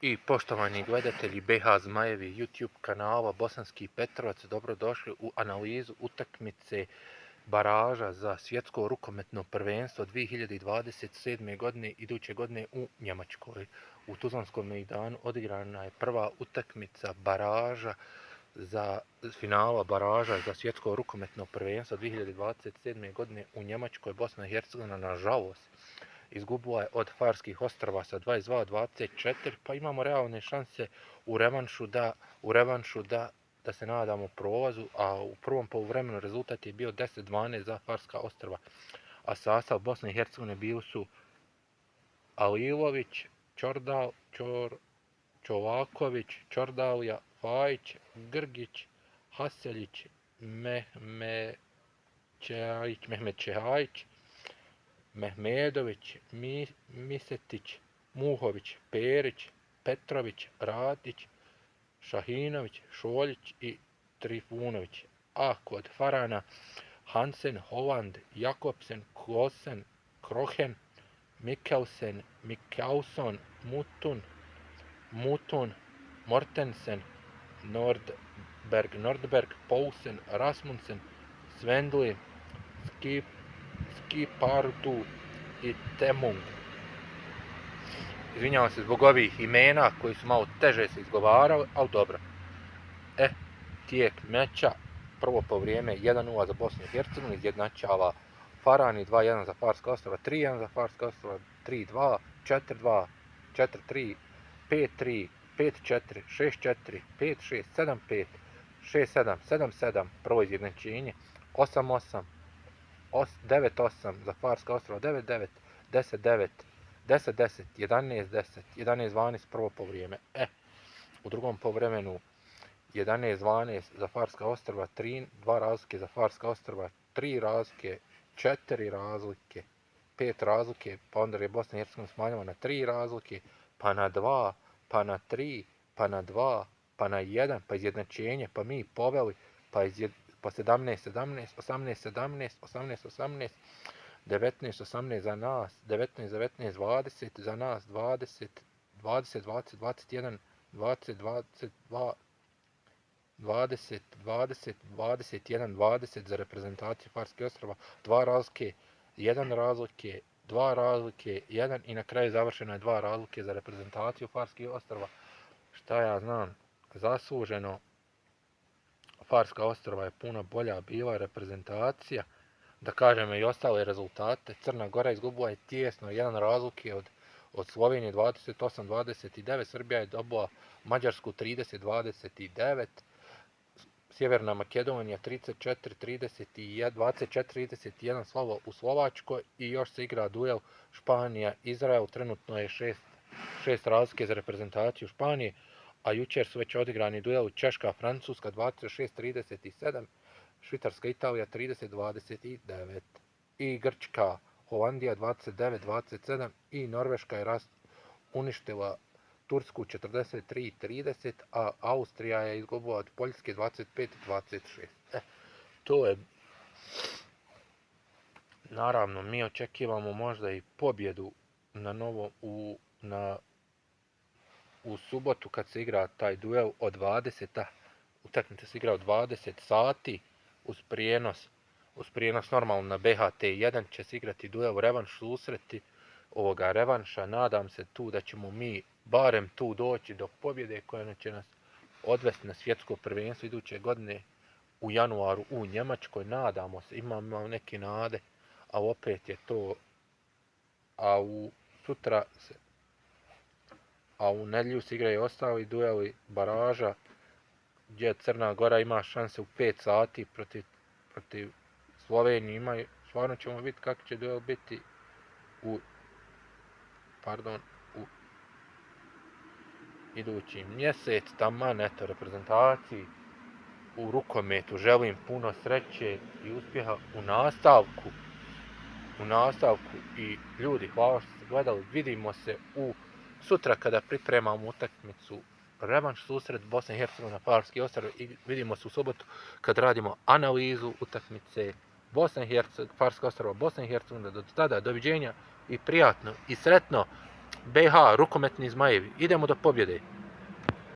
I poštovani gledatelji BH Zmajevi YouTube kanala Bosanski Petrovac, dobrodošli u analizu utakmice baraža za svjetsko rukometno prvenstvo 2027. godine iduće godine u Njemačkoj. U Tuzlanskom mejdanu odigrana je prva utakmica baraža za finala baraža za svjetsko rukometno prvenstvo 2027. godine u Njemačkoj. Bosna i Hercegovina nažalost izgubila je od Farskih ostrva sa 22-24, pa imamo realne šanse u revanšu da se nadamo prolazu, a u prvom poluvremenu rezultat je bio 10-12 za Farska ostrva. A sastav Bosne i Hercegovine bili su Alilović, Čolaković, Čordalija, Fajić, Grgić, Haseljić, Mehmet Čehajić, Mehmedović, Misetić, Muhović, Perić, Petrović, Radić, Šahinović, Šoljić i Trifunović. A kod Farana Hansen, Holland, Jakobsen, Klosen, Krohen, Mikkelsen, Mikkelson, Mutun, Mortensen, Nordberg, Poulsen, Rasmussen, Svendli, Skipardu i Temung. Izvinjavam se zbog ovih imena koji su malo teže se izgovarali, ali dobro. Tijek meča, prvo po vrijeme 1-0 za Bosnu i Hercegovinu, izjednačava Farani, 2-1 za Farska ostrva, 3-1 za Farska ostrva, 3-2, 4-2, 4-3, 5-3, 5-4, 6-4, 5-6, 7-5, 6-7, 7-7, prvo izjednačenje, 8-8, 9-8 za Farska ostrva, 9-9, 10-9, 10-10, 11-10, 11-12 prvo povrijeme. U drugom povremenu 11-12 za Farska ostrva, 2 razlike za Farska ostrva, 3 razlike, 4 razlike, 5 razlike, pa onda je Bosna i Hercegovina smanjila na 3 razlike, pa na 2, pa na 3, pa na 2, pa na 1, pa izjednačenje, pa mi poveli, pa 17-17, 18-17, 18-18, 19-18 za nas, 19-19, 20 za nas, 20, 20, 20, 21, 20, 22, 20, 20, 21, 20 za reprezentaciju Farskih ostrva, 2 razlike, 1 razlike, 2 razlike, 1 i na kraju završeno je 2 razlike za reprezentaciju Farskih ostrva. Šta ja znam, zasluženo. Farska ostrva je puno bolja bila reprezentacija, da kažemo i ostale rezultate. Crna Gora izgubila je tijesno 1 razlike od Slovenije 28-29, Srbija je dobila Mađarsku 30-29, Sjeverna Makedonija 34-31, 24-31 u Slovačkoj i još se igra duel Španija-Izrael, trenutno je 6 razlike za reprezentaciju Španije, a jučer su već odigrani duel Češka-Francuska 26-37, Švicarska-Italija 30-29 i Grčka-Holandija 29-27 i Norveška je uništila Tursku 43-30, a Austrija je izgubila od Poljske 25-26. To je... Naravno, mi očekivamo možda i pobjedu u subotu kad se igra taj duel od 20. Utakmica se igra od 20 sati uz prijenos normalno na BHT1 će se igrati duel revanš susreti ovoga revanša. Nadam se tu da ćemo mi barem tu doći do pobjede koja će nas odvesti na svjetsko prvenstvo iduće godine u januaru u Njemačkoj. Nadamo se, imamo neke nade, a opet je to, u nedjelju se igraju ostali dueli baraža gdje Crna Gora ima šanse u 5 sati protiv Slovenije. Stvarno ćemo vidjeti kako će duel biti u idući mjesec. Taman, eto, reprezentaciji u rukometu želim puno sreće i uspjeha u nastavku i ljudi, hvala što ste gledali, vidimo se sutra kada pripremamo utakmicu revanš susret Bosne i Hercegovine Farski ostrva i vidimo se u subotu kad radimo analizu utakmice Farska ostrva Bosna i Hercegovina. Do tada, doviđenja i prijatno i sretno BH, rukometni zmajevi, idemo do pobjede.